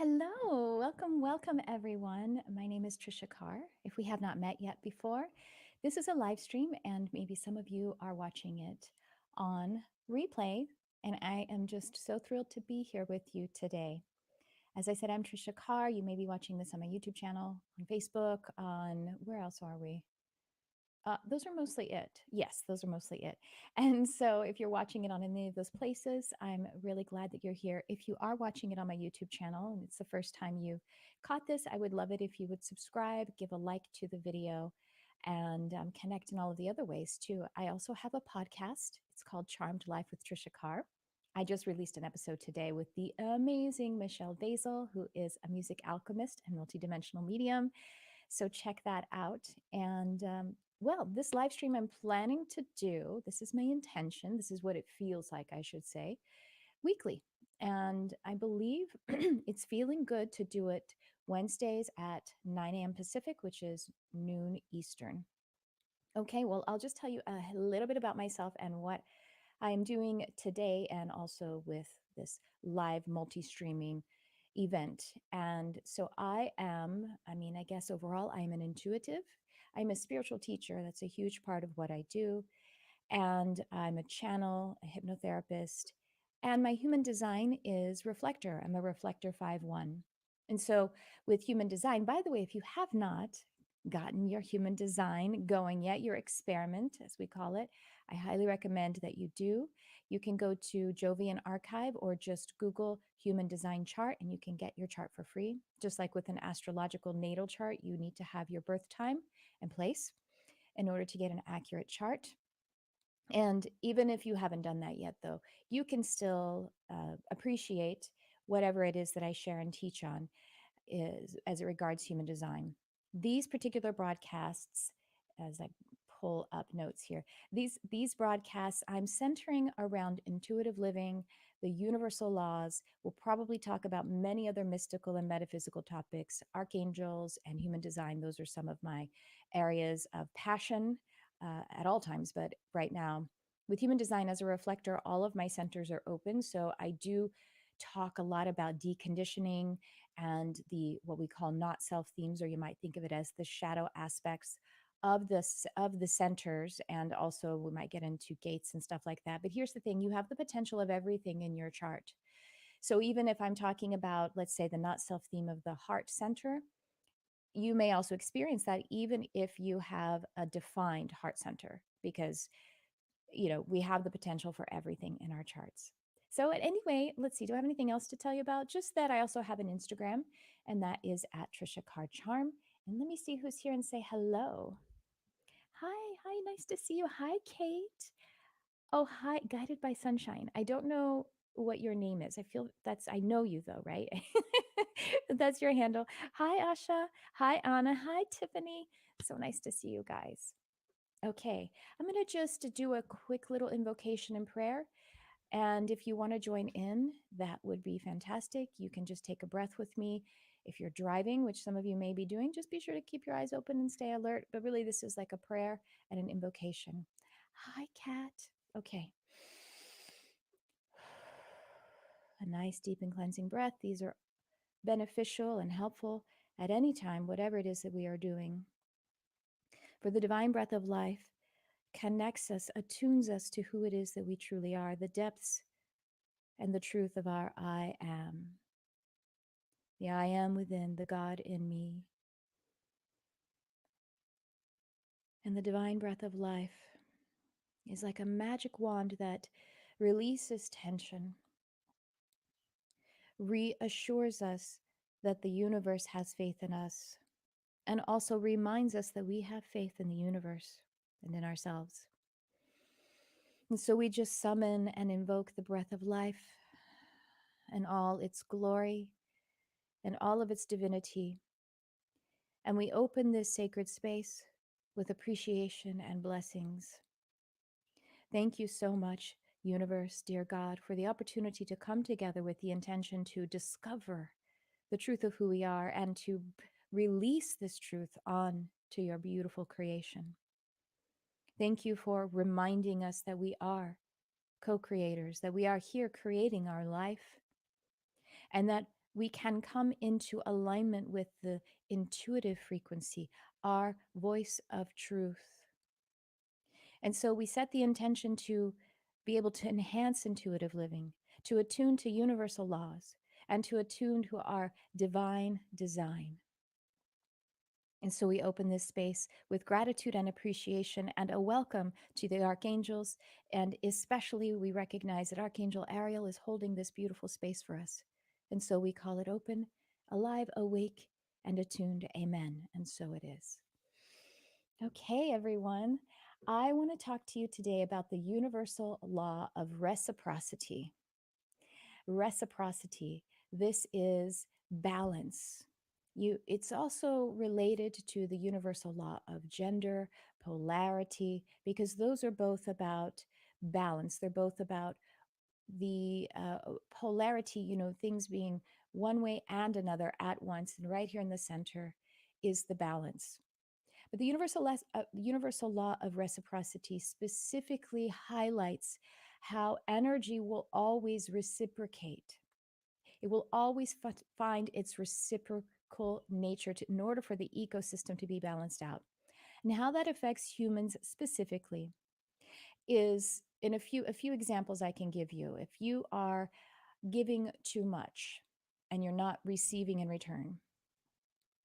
Hello, welcome everyone. My name is Tricia Carr. If we have not met yet before, this is a live stream, and maybe some of you are watching it on replay. And I am just so thrilled to be here with you today. As I said, I'm Tricia Carr. You may be watching this on my YouTube channel, on Facebook, on where else are we? Those are mostly it. Yes, those are mostly it. And so if you're watching it on any of those places, I'm really glad that you're here. If you are watching it on my YouTube channel and it's the first time you've caught this, I would love it if you would subscribe, give a like to the video, and connect in all of the other ways too. I also have a podcast. It's called Charmed Life with Tricia Carr. I just released an episode today with the amazing Michelle Basil, who is a music alchemist and multidimensional medium. So check that out. And well, this live stream I'm planning to do, this is my intention, this is what it feels like, I should say, weekly. And I believe it's feeling good to do it Wednesdays at 9 a.m. Pacific, which is noon Eastern. Okay, well, I'll just tell you a little bit about myself and what I am doing today, and also with this live multi streaming event. And so I guess overall, I'm an intuitive. I'm a spiritual teacher. That's a huge part of what I do. And I'm a channel, a hypnotherapist. And my human design is reflector. I'm a reflector 5-1. And so with human design, by the way, if you have not gotten your human design going yet, your experiment, as we call it, I highly recommend that you do. You can go to Jovian Archive or just Google human design chart and you can get your chart for free. Just like with an astrological natal chart, you need to have your birth time and place in order to get an accurate chart. And even if you haven't done that yet, though, you can still appreciate whatever it is that I share and teach on is as it regards human design. These particular broadcasts, as I pull up notes here, these broadcasts I'm centering around intuitive living, the universal laws. We'll probably talk about many other mystical and metaphysical topics, archangels and human design. Those are some of my areas of passion at all times, but right now with human design as a reflector, all of my centers are open. So I do talk a lot about deconditioning and the what we call not self themes, or you might think of it as the shadow aspects of the centers. And also we might get into gates and stuff like that. But here's the thing: you have the potential of everything in your chart. So even if I'm talking about, let's say, the not self theme of the heart center, you may also experience that even if you have a defined heart center, because we have the potential for everything in our charts. So anyway, let's see. Do I have anything else to tell you about? Just that I also have an Instagram, and that is at Tricia Carr Charm. And let me see who's here and say hello. Hi, nice to see you. Hi, Kate. Oh, hi, Guided by Sunshine. I don't know what your name is. I know you though, right? That's your handle. Hi, Asha. Hi, Anna. Hi, Tiffany. So nice to see you guys. Okay, I'm going to just do a quick little invocation and prayer. And if you want to join in, that would be fantastic. You can just take a breath with me. If you're driving, which some of you may be doing, just be sure to keep your eyes open and stay alert. But really, this is like a prayer and an invocation. Hi, Kat. Okay. A nice, deep, and cleansing breath. These are beneficial and helpful at any time, whatever it is that we are doing. For the divine breath of life connects us, attunes us to who it is that we truly are, the depths and the truth of our I am. The I am within, the God in me. And the divine breath of life is like a magic wand that releases tension, reassures us that the universe has faith in us, and also reminds us that we have faith in the universe and in ourselves. And so we just summon and invoke the breath of life and all its glory and all of its divinity. And we open this sacred space with appreciation and blessings. Thank you so much, universe, dear God, for the opportunity to come together with the intention to discover the truth of who we are and to release this truth on to your beautiful creation. Thank you for reminding us that we are co-creators, that we are here creating our life, and that we can come into alignment with the intuitive frequency, our voice of truth. And so we set the intention to be able to enhance intuitive living, to attune to universal laws, and to attune to our divine design. And so we open this space with gratitude and appreciation and a welcome to the archangels. And especially, we recognize that Archangel Ariel is holding this beautiful space for us. And so we call it open, alive, awake, and attuned. Amen. And so it is. Okay, everyone. I want to talk to you today about the universal law of reciprocity. Reciprocity. This is balance. It's also related to the universal law of gender, polarity, because those are both about balance. They're both about the polarity, things being one way and another at once. And right here in the center is the balance. But the universal law of reciprocity specifically highlights how energy will always reciprocate. It will always find its reciprocal nature in order for the ecosystem to be balanced out. And how that affects humans specifically is in a few examples I can give you. If you are giving too much and you're not receiving in return,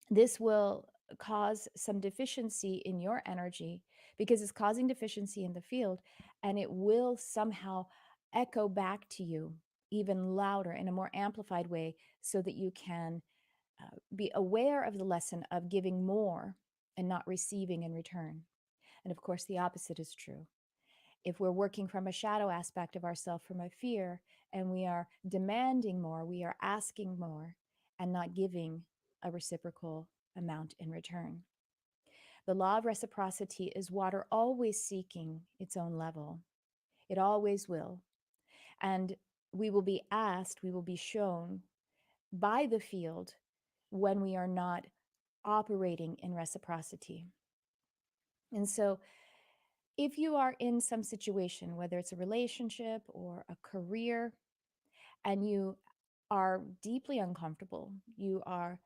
this will cause some deficiency in your energy because it's causing deficiency in the field, and it will somehow echo back to you even louder in a more amplified way so that you can be aware of the lesson of giving more and not receiving in return. And of course, the opposite is true. If we're working from a shadow aspect of ourselves, from a fear, and we are demanding more, we are asking more and not giving a reciprocal amount in return. The law of reciprocity is water always seeking its own level. It always will. And we will be asked, we will be shown by the field when we are not operating in reciprocity. And so, if you are in some situation, whether it's a relationship or a career, and you are deeply uncomfortable, you are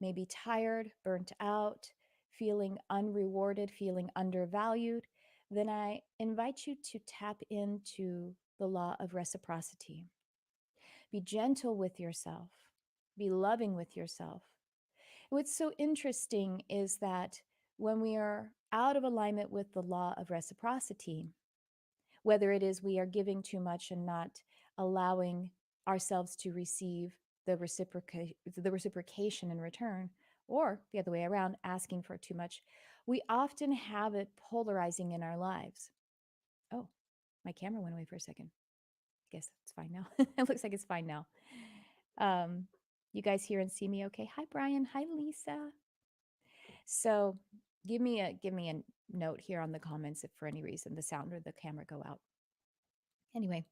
maybe tired, burnt out, feeling unrewarded, feeling undervalued, then I invite you to tap into the law of reciprocity. Be gentle with yourself, be loving with yourself. What's so interesting is that when we are out of alignment with the law of reciprocity, whether it is we are giving too much and not allowing ourselves to receive the reciprocation in return, or the other way around, asking for too much, we often have it polarizing in our lives. Oh, my camera went away for a second. I guess it's fine now. It looks like it's fine now. Um, you guys hear and see me okay? Hi, Brian. Hi, Lisa. So give me a note here on the comments if for any reason the sound or the camera go out. Anyway,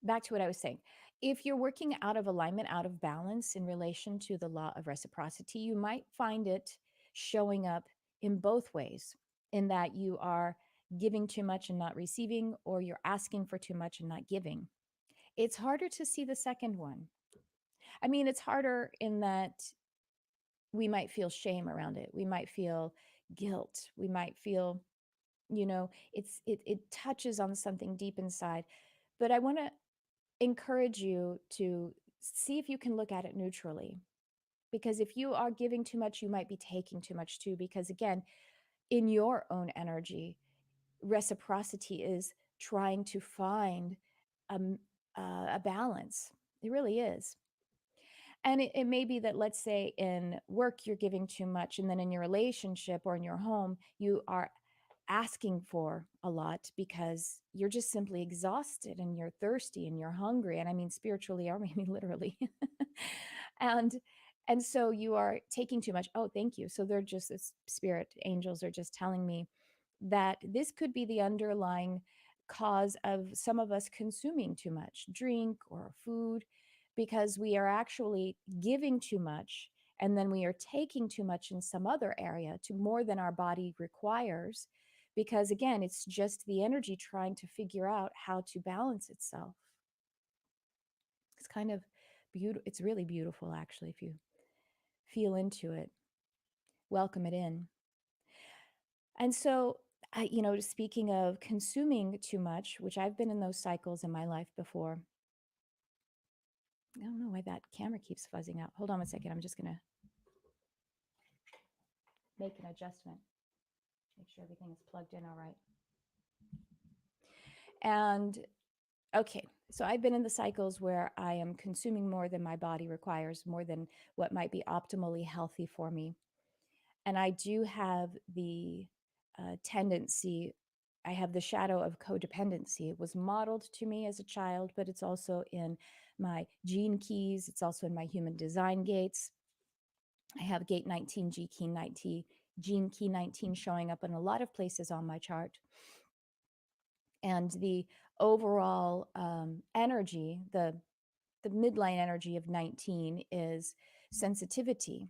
back to what I was saying. If you're working out of alignment, out of balance in relation to the law of reciprocity, you might find it showing up in both ways, in that you are giving too much and not receiving, or you're asking for too much and not giving. It's harder to see the second one. I mean, it's harder in that we might feel shame around it. We might feel guilt. We might feel, it touches on something deep inside. But I want to encourage you to see if you can look at it neutrally. Because if you are giving too much, you might be taking too much too. Because again, in your own energy, reciprocity is trying to find a balance. It really is. And it may be that, let's say, in work, you're giving too much, and then in your relationship or in your home, you are asking for a lot because you're just simply exhausted and you're thirsty and you're hungry. And I mean spiritually or maybe literally. and and so you are taking too much. Oh, thank you. So they're just, the spirit angels are just telling me that this could be the underlying cause of some of us consuming too much drink or food, because we are actually giving too much, and then we are taking too much in some other area, to more than our body requires, because again, it's just the energy trying to figure out how to balance itself. It's kind of beautiful. It's really beautiful, actually, if you feel into it, welcome it in. And so, speaking of consuming too much, which I've been in those cycles in my life before. I don't know why that camera keeps fuzzing out. Hold on 1 second. I'm just going to make an adjustment, make sure everything is plugged in all right. And okay, so I've been in the cycles where I am consuming more than my body requires, more than what might be optimally healthy for me. And I do have the tendency, I have the shadow of codependency. It was modeled to me as a child, but it's also in my gene keys. It's also in my human design gates. I have gate 19, gene key 19 showing up in a lot of places on my chart. And the overall energy, the midline energy of 19 is sensitivity.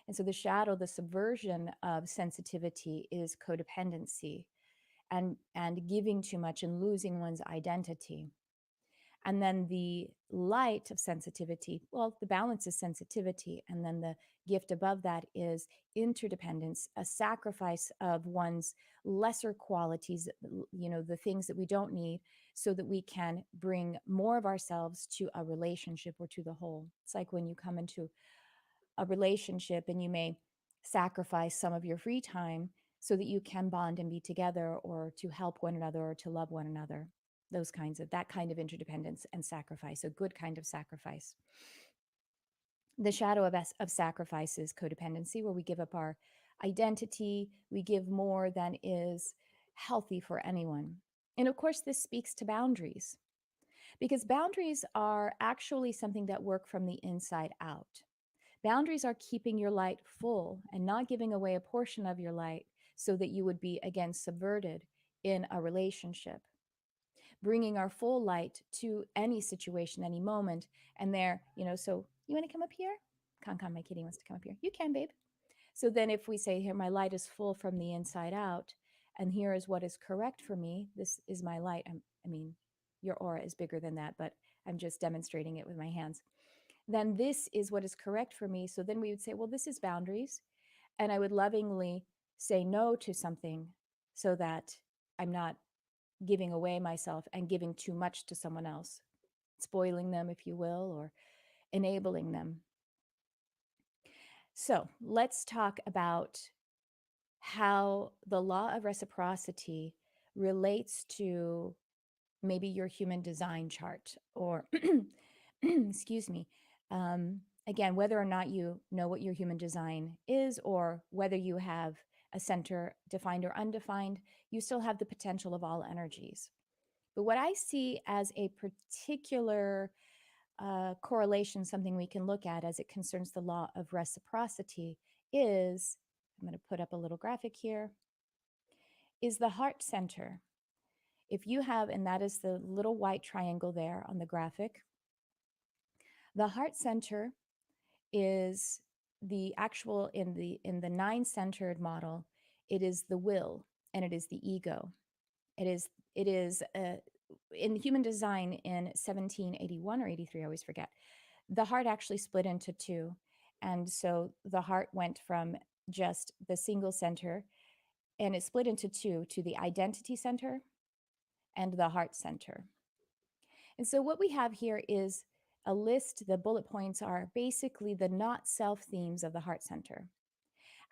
And so the shadow, the subversion of sensitivity is codependency and giving too much and losing one's identity. And then the light of sensitivity, well, the balance is sensitivity. And then the gift above that is interdependence, a sacrifice of one's lesser qualities, the things that we don't need, so that we can bring more of ourselves to a relationship or to the whole. It's like when you come into a relationship and you may sacrifice some of your free time so that you can bond and be together, or to help one another, or to love one another. That kind of interdependence and sacrifice, a good kind of sacrifice. The shadow of sacrifice is codependency, where we give up our identity, we give more than is healthy for anyone. And of course, this speaks to boundaries, because boundaries are actually something that work from the inside out. Boundaries are keeping your light full and not giving away a portion of your light so that you would be, again, subverted in a relationship. Bringing our full light to any situation, any moment. And so you want to come up here? Con, my kitty wants to come up here. You can, babe. So then if we say here, my light is full from the inside out, and here is what is correct for me, this is my light. Your aura is bigger than that, but I'm just demonstrating it with my hands. Then this is what is correct for me. So then we would say, well, this is boundaries. And I would lovingly say no to something so that I'm not giving away myself and giving too much to someone else, spoiling them, if you will, or enabling them. So let's talk about how the law of reciprocity relates to maybe your human design chart, or excuse me, again, whether or not you know what your human design is, or whether you have a center defined or undefined, you still have the potential of all energies. But what I see as a particular correlation, something we can look at as it concerns the law of reciprocity, is, I'm going to put up a little graphic here, is the heart center. If you have, and that is the little white triangle there on the graphic, the heart center is the actual, in the nine-centered model, it is the will and it is the ego. It is in human design in 1781 or 83, I always forget, the heart actually split into two. And so the heart went from just the single center, and it split into two, to the identity center and the heart center. And so what we have here is a list. The bullet points are basically the not self themes of the heart center.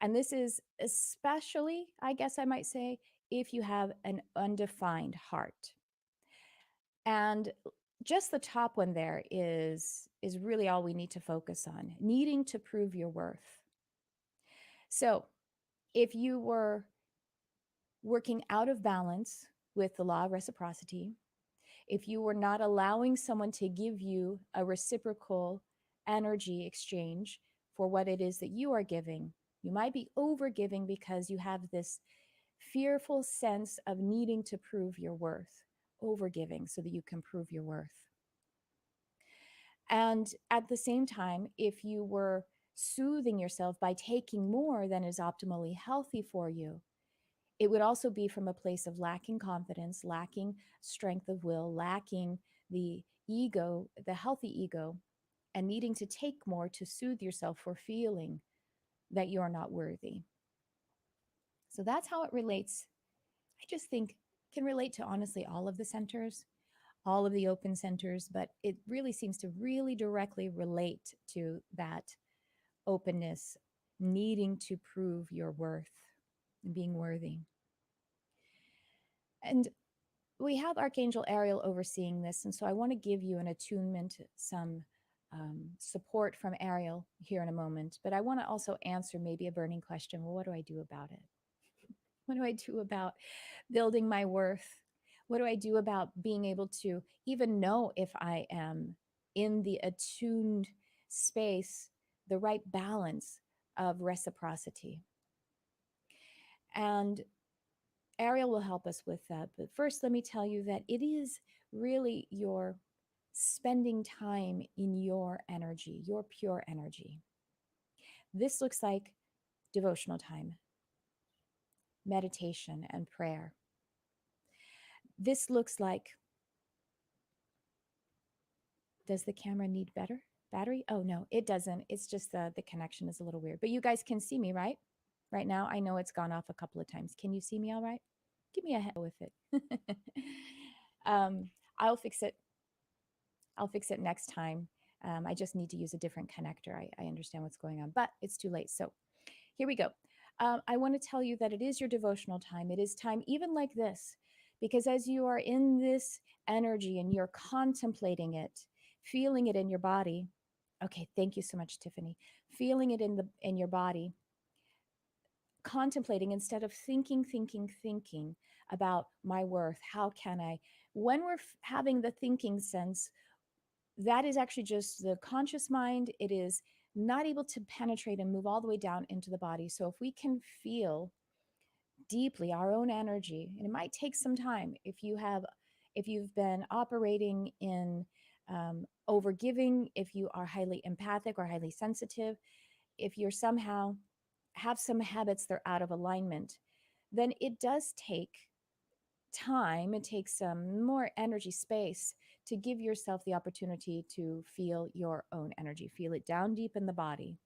And this is especially, I guess I might say, if you have an undefined heart. And just the top one there is really all we need to focus on, needing to prove your worth. So if you were working out of balance with the law of reciprocity, if you were not allowing someone to give you a reciprocal energy exchange for what it is that you are giving, you might be over giving because you have this fearful sense of needing to prove your worth, over giving so that you can prove your worth. And at the same time, if you were soothing yourself by taking more than is optimally healthy for you, it would also be from a place of lacking confidence, lacking strength of will, lacking the ego, the healthy ego, and needing to take more to soothe yourself for feeling that you're not worthy. So that's how it relates. I just think can relate to honestly all of the centers, all of the open centers, but it really seems to really directly relate to that openness, needing to prove your worth and being worthy. And we have Archangel Ariel overseeing this. And so I want to give you an attunement, some support from Ariel here in a moment. But I want to also answer maybe a burning question. Well, what do I do about it? What do I do about building my worth? What do I do about being able to even know if I am in the attuned space, the right balance of reciprocity? And Ariel will help us with that. But first, let me tell you that it is really your spending time in your energy, your pure energy. This looks like devotional time, meditation, and prayer. This looks like, does the camera need better battery? Oh, no, it doesn't. It's just the connection is a little weird. But you guys can see me, right? Right now, I know it's gone off a couple of times. Can you see me all right? Give me a head with it. um, I'll fix it. I'll fix it next time. I just need to use a different connector. I understand what's going on, but it's too late. So here we go. I want to tell you that it is your devotional time. It is time even like this, because as you are in this energy and you're contemplating it, feeling it in your body. Okay, thank you so much, Tiffany. Feeling it in your body, contemplating instead of thinking about my worth. How can I? When we're having the thinking sense, that is actually just the conscious mind. It is not able to penetrate and move all the way down into the body. So if we can feel deeply our own energy, and it might take some time if you've been operating in overgiving, if you are highly empathic or highly sensitive, if you're somehow have some habits that are out of alignment, then it does take time, it takes some more energy space to give yourself the opportunity to feel your own energy, feel it down deep in the body.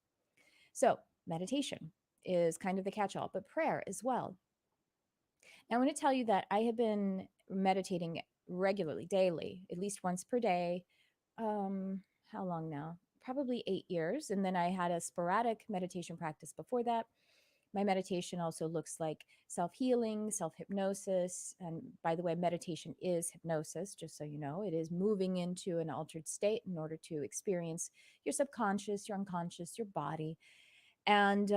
So, meditation is kind of the catch all, but prayer as well. Now, I want to tell you that I have been meditating regularly, daily, at least once per day. How long now? Probably 8 years. And then I had a sporadic meditation practice before that. My meditation also looks like self healing, self hypnosis. And by the way, meditation is hypnosis, just so you know. It is moving into an altered state in order to experience your subconscious, your unconscious, your body, and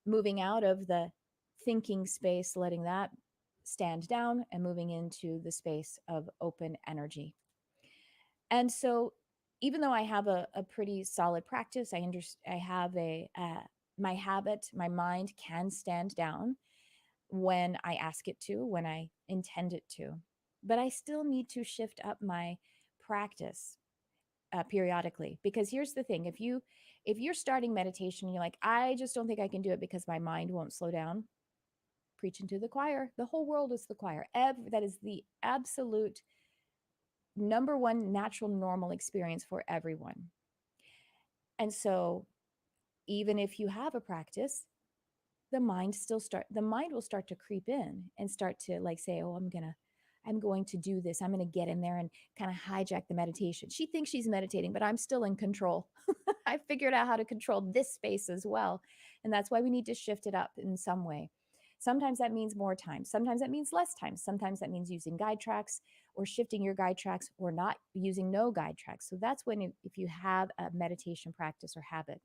moving out of the thinking space, letting that stand down, and moving into the space of open energy. And so, even though I have a pretty solid practice, I have my habit, my mind can stand down when I ask it to, when I intend it to. But I still need to shift up my practice periodically, because here's the thing: if you're starting meditation and you're like, I just don't think I can do it because my mind won't slow down, preaching to the choir. The whole world is the choir. That is the absolute number one natural normal experience for everyone. And so even if you have a practice, the mind will start to creep in and start to like say, oh, I'm going to do this. I'm going to get in there and kind of hijack the meditation. She thinks she's meditating, but I'm still in control. I figured out how to control this space as well. And that's why we need to shift it up in some way. Sometimes that means more time. Sometimes that means less time. Sometimes that means using guide tracks or shifting your guide tracks or not using no guide tracks. So that's when, if you have a meditation practice or habit.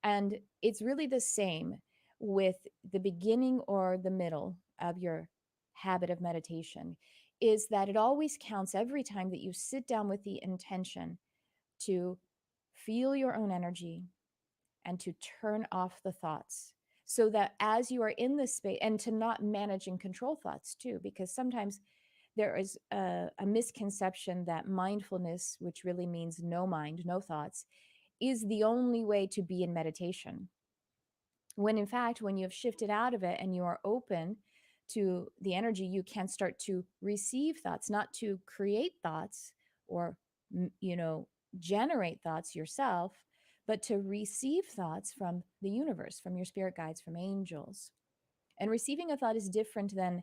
And it's really the same with the beginning or the middle of your habit of meditation, is that it always counts every time that you sit down with the intention to feel your own energy and to turn off the thoughts, so that as you are in this space, and to not manage and control thoughts too, because sometimes there is a misconception that mindfulness, which really means no mind, no thoughts, is the only way to be in meditation. When in fact, when you have shifted out of it and you are open to the energy, you can start to receive thoughts, not to create thoughts or, you know, generate thoughts yourself, but to receive thoughts from the universe, from your spirit guides, from angels. And receiving a thought is different than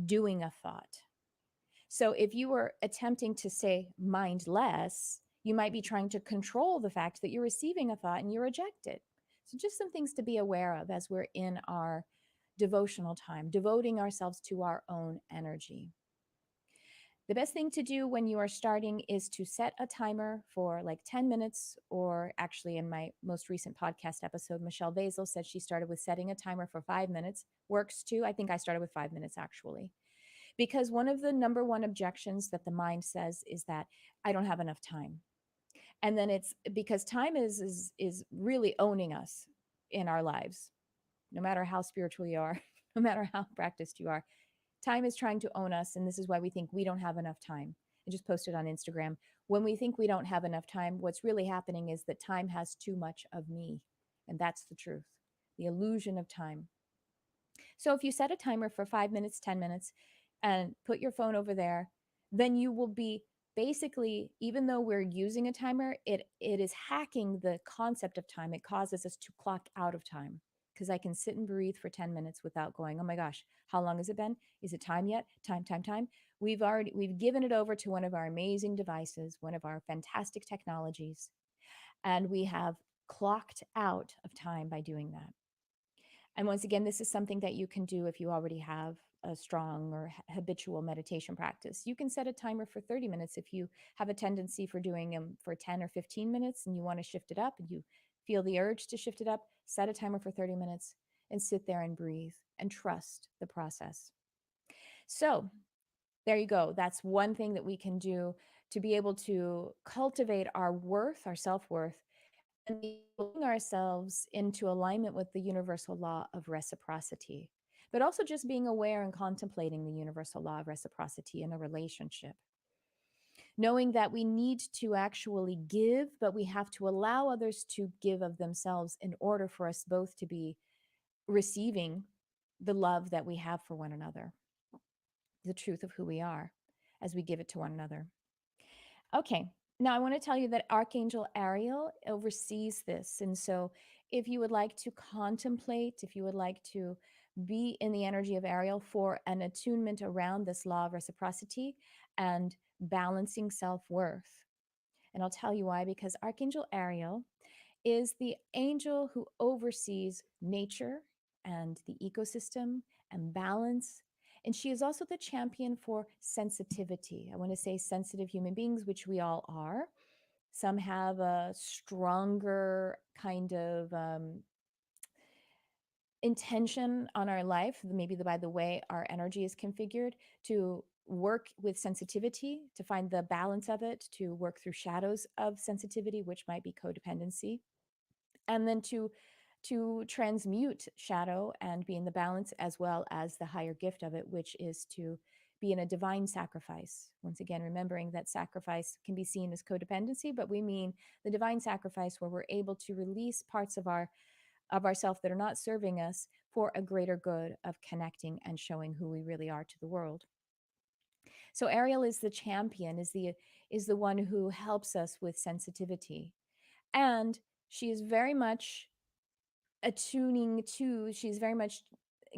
doing a thought. So if you were attempting to say mindless, you might be trying to control the fact that you're receiving a thought and you reject it. So just some things to be aware of as we're in our devotional time, devoting ourselves to our own energy. The best thing to do when you are starting is to set a timer for like 10 minutes, or actually, in my most recent podcast episode, Michelle Vazel said she started with setting a timer for 5 minutes. Works too. I think I started with 5 minutes actually. Because one of the number one objections that the mind says is that I don't have enough time. And then it's because time is really owning us in our lives. No matter how spiritual you are, no matter how practiced you are, time is trying to own us, and this is why we think we don't have enough time. I just posted on Instagram. When we think we don't have enough time, what's really happening is that time has too much of me. And that's the truth, the illusion of time. So if you set a timer for 5 minutes, 10 minutes, and put your phone over there, then you will be basically, even though we're using a timer, it is hacking the concept of time. It causes us to clock out of time, because I can sit and breathe for 10 minutes without going, oh my gosh, how long has it been? Is it time yet? Time. We've given it over to one of our amazing devices, one of our fantastic technologies, and we have clocked out of time by doing that. And once again, this is something that you can do if you already have a strong or habitual meditation practice. You can set a timer for 30 minutes if you have a tendency for doing them for 10 or 15 minutes and you want to shift it up and you feel the urge to shift it up. Set a timer for 30 minutes and sit there and breathe and trust the process. So there you go. That's one thing that we can do to be able to cultivate our worth, our self-worth, and bring ourselves into alignment with the universal law of reciprocity, but also just being aware and contemplating the universal law of reciprocity in a relationship. Knowing that we need to actually give, but we have to allow others to give of themselves in order for us both to be receiving the love that we have for one another, the truth of who we are as we give it to one another. Okay, now I want to tell you that Archangel Ariel oversees this. And so if you would like to contemplate, if you would like to be in the energy of Ariel for an attunement around this law of reciprocity and balancing self worth. And I'll tell you why, because Archangel Ariel is the angel who oversees nature and the ecosystem and balance. And she is also the champion for sensitivity. I want to say sensitive human beings, which we all are. Some have a stronger kind of intention on our life, maybe by the way our energy is configured, to work with sensitivity, to find the balance of it, to work through shadows of sensitivity, which might be codependency, and then to transmute shadow and be in the balance, as well as the higher gift of it, which is to be in a divine sacrifice. Once again, remembering that sacrifice can be seen as codependency, but we mean the divine sacrifice where we're able to release parts of ourself that are not serving us for a greater good of connecting and showing who we really are to the world. So Ariel is the champion, is the one who helps us with sensitivity. And she is very much attuning to, she's very much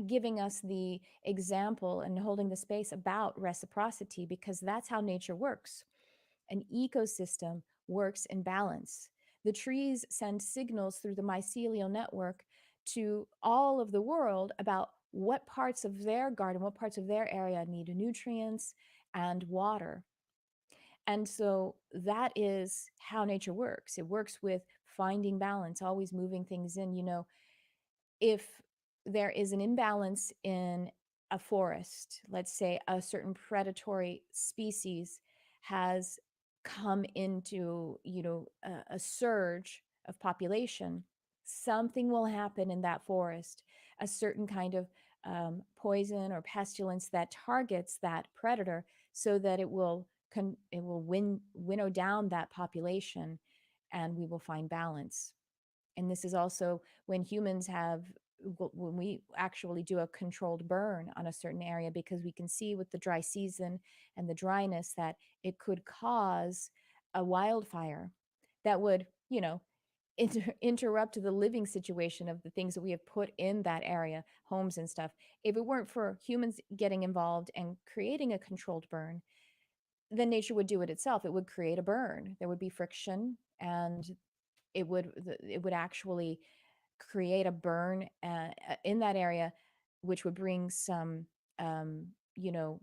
giving us the example and holding the space about reciprocity, because that's how nature works. An ecosystem works in balance. The trees send signals through the mycelial network to all of the world about what parts of their garden, what parts of their area need nutrients and water. And so that is how nature works. It works with finding balance, always moving things in. If there is an imbalance in a forest, let's say a certain predatory species has come into, a surge of population, something will happen in that forest, a certain kind of poison or pestilence that targets that predator, so that it will winnow down that population, and we will find balance. And this is also when when we actually do a controlled burn on a certain area, because we can see with the dry season and the dryness that it could cause a wildfire. that would, interrupt the living situation of the things that we have put in that area, homes and stuff. If it weren't for humans getting involved and creating a controlled burn, then nature would do it itself. It would create a burn. There would be friction, and it would actually create a burn in that area, which would bring some, you know,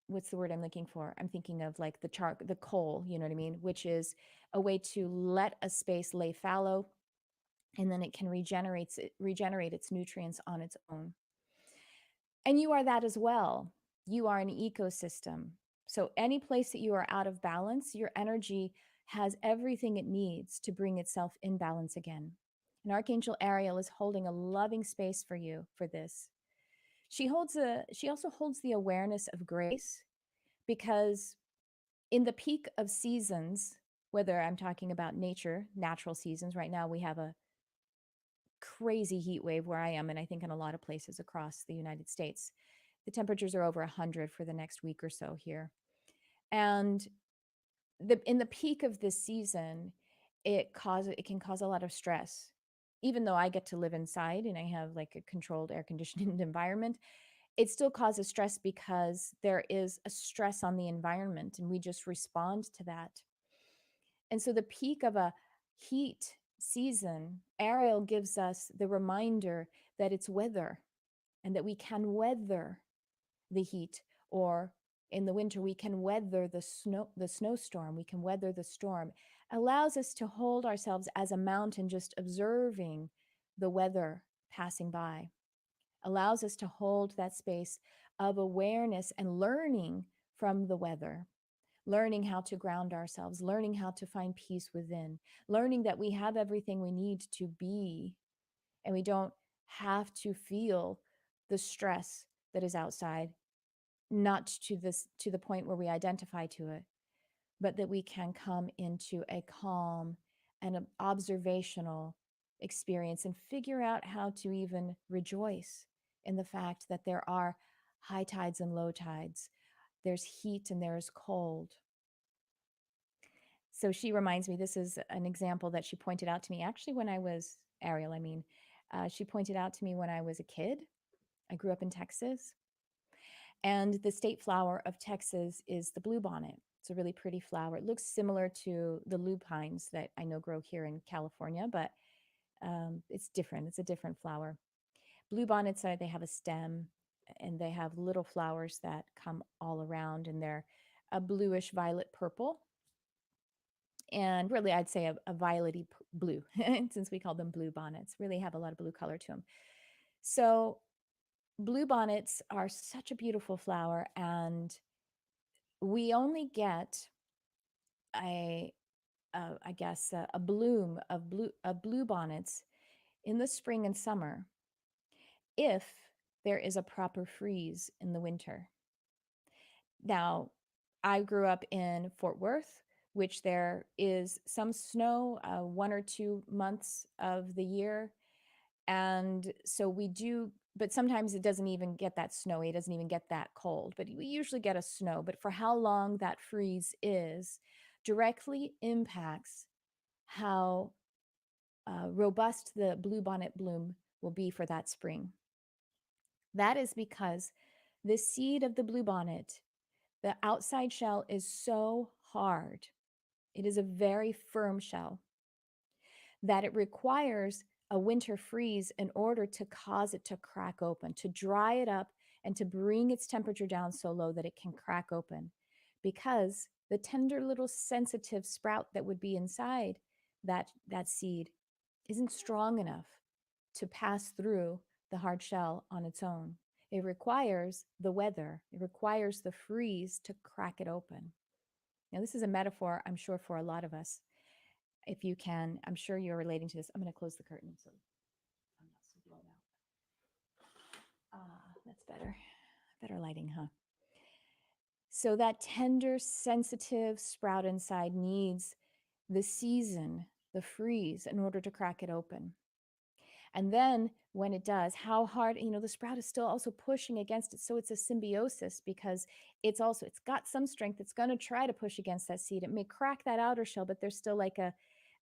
what's the word I'm looking for? I'm thinking of like the coal, you know what I mean? Which is a way to let a space lay fallow, and then it can regenerate its nutrients on its own. And you are that as well. You are an ecosystem. So any place that you are out of balance, your energy has everything it needs to bring itself in balance again. And Archangel Ariel is holding a loving space for you for this. She also holds the awareness of grace, because in the peak of seasons, whether I'm talking about nature, natural seasons, right now we have a crazy heat wave where I am, and I think in a lot of places across the United States. The temperatures are over 100 for the next week or so here. And in the peak of this season, it can cause a lot of stress. Even though I get to live inside and I have like a controlled air conditioned environment, it still causes stress because there is a stress on the environment and we just respond to that. And so the peak of a heat season, Ariel gives us the reminder that it's weather and that we can weather the heat, or in the winter we can weather the snowstorm, we can weather the storm. Allows us to hold ourselves as a mountain, just observing the weather passing by. Allows us to hold that space of awareness and learning from the weather, learning how to ground ourselves, learning how to find peace within, learning that we have everything we need to be, and we don't have to feel the stress that is outside, not to the point where we identify to it, but that we can come into a calm and an observational experience and figure out how to even rejoice in the fact that there are high tides and low tides. There's heat and there's cold. So she reminds me, this is an example that she pointed out to me actually when I was, Ariel, I mean, she pointed out to me when I was a kid. I grew up in Texas, and the state flower of Texas is the bluebonnet. It's a really pretty flower. It looks similar to the lupines that I know grow here in California, but it's different. It's a different flower. Bluebonnets they have a stem, and they have little flowers that come all around, and they're a bluish violet purple. And really, I'd say a violety blue, since we call them bluebonnets, really have a lot of blue color to them. So bluebonnets are such a beautiful flower, and we only get a, I guess, a bloom of bluebonnets in the spring and summer if there is a proper freeze in the winter. Now, I grew up in Fort Worth, which there is some snow 1 or 2 months of the year. And so we do, but sometimes it doesn't even get that snowy. It doesn't even get that cold, but we usually get a snow. But for how long that freeze is directly impacts how robust the bluebonnet bloom will be for that spring. That is because the seed of the bluebonnet, the outside shell is so hard. It is a very firm shell that it requires a winter freeze in order to cause it to crack open, to dry it up, and to bring its temperature down so low that it can crack open. Because the tender little sensitive sprout that would be inside that seed isn't strong enough to pass through the hard shell on its own. It requires the weather, it requires the freeze to crack it open. Now, this is a metaphor, I'm sure, for a lot of us. If you can, I'm sure you're relating to this. I'm going to close the curtain so I'm not so blown out. That's better. Better lighting, huh? So that tender, sensitive sprout inside needs the season, the freeze, in order to crack it open. And then when it does, how hard, the sprout is still also pushing against it. So it's a symbiosis, because it's got some strength. It's going to try to push against that seed. It may crack that outer shell, but there's still like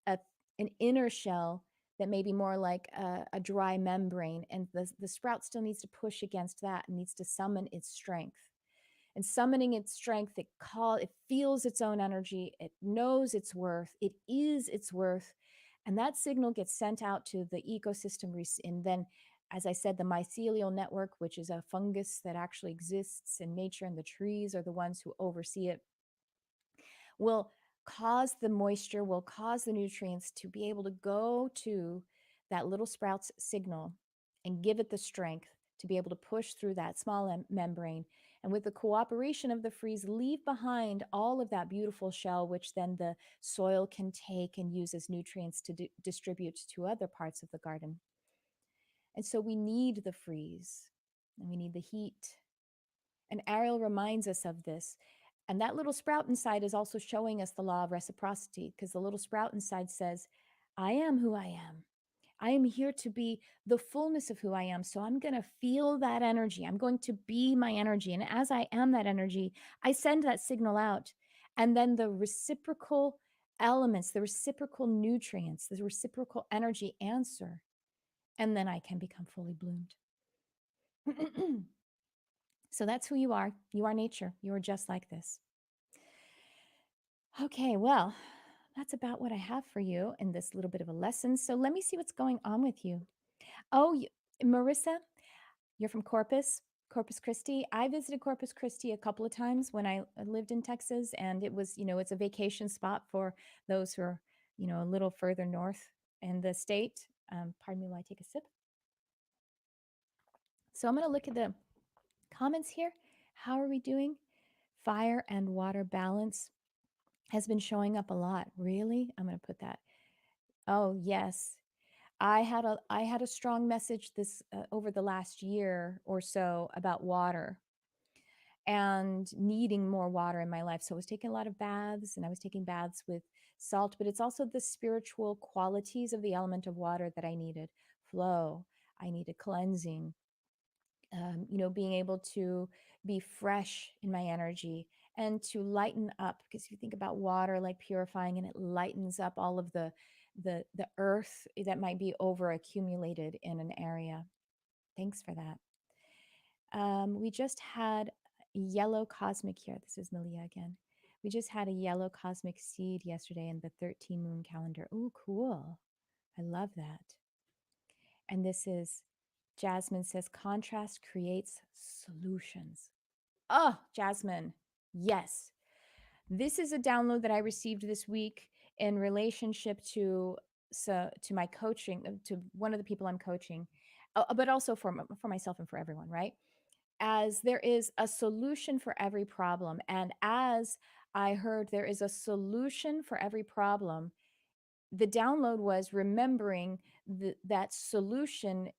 a an inner shell that may be more like a dry membrane, and the sprout still needs to push against that and needs to summon its strength. And summoning its strength, it feels its own energy, it knows its worth, it is its worth, and that signal gets sent out to the ecosystem. And then, as I said, the mycelial network, which is a fungus that actually exists in nature, and the trees are the ones who oversee it, will cause the moisture, will cause the nutrients to be able to go to that little sprout's signal and give it the strength to be able to push through that small membrane. And with the cooperation of the freeze, leave behind all of that beautiful shell, which then the soil can take and use as nutrients to distribute to other parts of the garden. And so we need the freeze, and we need the heat. And Ariel reminds us of this. And that little sprout inside is also showing us the law of reciprocity, because the little sprout inside says, I am who I am. I am here to be the fullness of who I am. So I'm going to feel that energy. I'm going to be my energy. And as I am that energy, I send that signal out. And then the reciprocal elements, the reciprocal nutrients, the reciprocal energy answer. And then I can become fully bloomed. So that's who you are. You are nature. You are just like this. Okay, well, that's about what I have for you in this little bit of a lesson. So let me see what's going on with you. Oh, Marissa, you're from Corpus Christi. I visited Corpus Christi a couple of times when I lived in Texas, and it was, it's a vacation spot for those who are, a little further north in the state. Pardon me while I take a sip. So I'm going to look at the comments here. How are we doing? Fire and water balance has been showing up a lot. Really? I'm going to put that. Oh, yes. I had a strong message this over the last year or so about water and needing more water in my life. So I was taking a lot of baths, and I was taking baths with salt, but it's also the spiritual qualities of the element of water that I needed. Flow, I needed cleansing, being able to be fresh in my energy and to lighten up, because if you think about water like purifying, and it lightens up all of the earth that might be over accumulated in an area. Thanks for that. We just had yellow cosmic here. This is Malia again. We just had a yellow cosmic seed yesterday in the 13 moon calendar. Oh, cool. I love that. And this is Jasmine says, contrast creates solutions. Oh, Jasmine, yes. This is a download that I received this week in relationship to my coaching, to one of the people I'm coaching, but also for myself and for everyone, right? As there is a solution for every problem. And as I heard there is a solution for every problem, the download was remembering that solution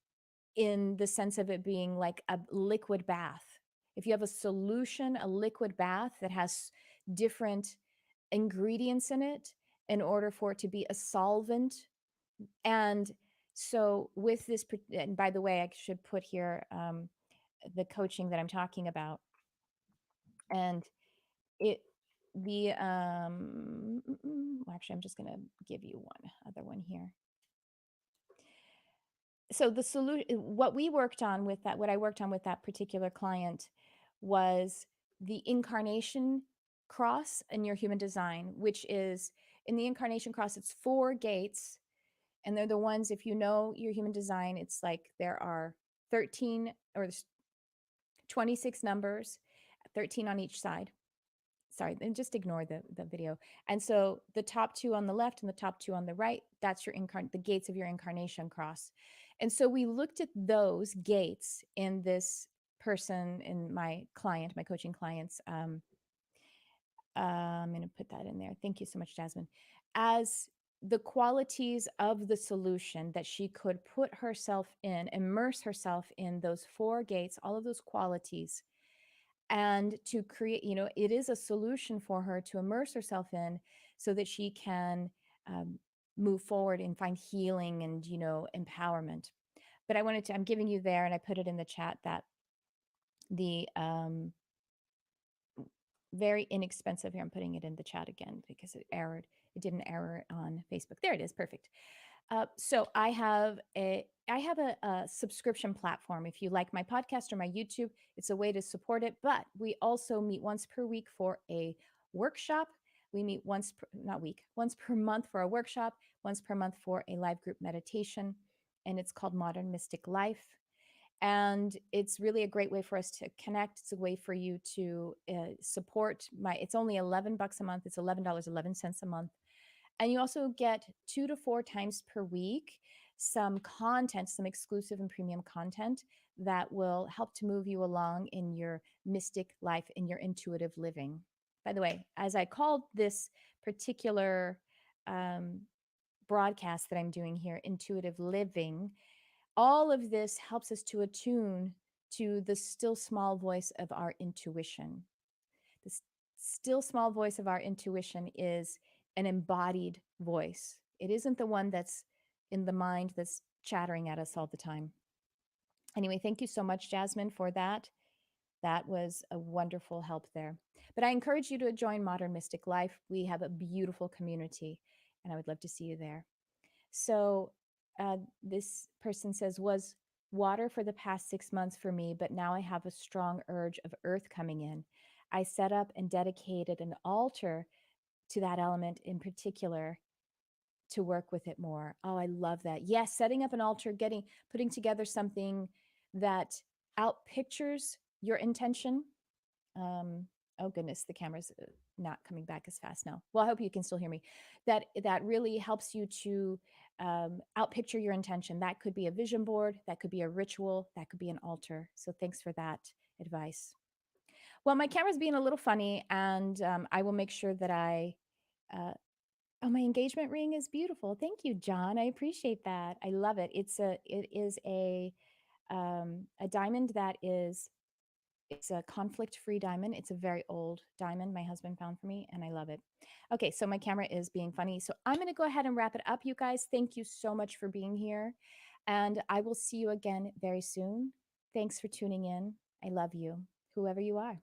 in the sense of it being like a liquid bath. If you have a solution, a liquid bath that has different ingredients in it in order for it to be a solvent. And so with this, and by the way, I should put here the coaching that I'm talking about. And actually, I'm just going to give you one other one here. So the solution, what I worked on with that particular client was the incarnation cross in your human design, which is in the incarnation cross, it's 4 gates. And they're the ones, if you know your human design, it's like there are 13 or 26 numbers, 13 on each side. Sorry, and just ignore the video. And so the top 2 on the left and the top 2 on the right, that's the gates of your incarnation cross. And so we looked at those gates in this person, in my coaching clients. I'm going to put that in there. Thank you so much, Jasmine. As the qualities of the solution that she could put herself in, immerse herself in those 4 gates, all of those qualities, and to create, it is a solution for her to immerse herself in so that she can move forward and find healing and, empowerment. But I'm giving you there, and I put it in the chat, that the very inexpensive. Here, I'm putting it in the chat again because it errored. It didn't error on Facebook. There it is. Perfect. So I have a subscription platform. If you like my podcast or my YouTube, it's a way to support it. But we also meet once per week for a workshop. We meet once per, not week, once per month for a workshop, once per month for a live group meditation, and it's called Modern Mystic Life. And it's really a great way for us to connect. It's a way for you to support my. It's only $11 a month. It's $11.11 a month, and you also get 2 to 4 times per week some content, some exclusive and premium content that will help to move you along in your mystic life, in your intuitive living. By the way, as I called this particular um, broadcast that I'm doing here, intuitive living, all of this helps us to attune to the still small voice of our intuition. The still small voice of our intuition is an embodied voice. It isn't the one that's in the mind that's chattering at us all the time. Anyway, thank you so much, Jasmine, for that. That was a wonderful help there. But I encourage you to join Modern Mystic Life. We have a beautiful community, and I would love to see you there. So this person says, was water for the past 6 months for me, but now I have a strong urge of earth coming in. I set up and dedicated an altar to that element in particular to work with it more. Oh, I love that. Yes, setting up an altar, putting together something that out pictures your intention. Oh goodness, the camera's not coming back as fast now. Well, I hope you can still hear me. That really helps you to out picture your intention. That could be a vision board, that could be a ritual, that could be an altar. So thanks for that advice. Well, my camera's being a little funny, and I will make sure that I. Oh, my engagement ring is beautiful. Thank you, John. I appreciate that. I love it. It is a diamond that is it's a conflict-free diamond. It's a very old diamond my husband found for me, and I love it. Okay, so my camera is being funny. So I'm going to go ahead and wrap it up, you guys. Thank you so much for being here, and I will see you again very soon. Thanks for tuning in. I love you, whoever you are.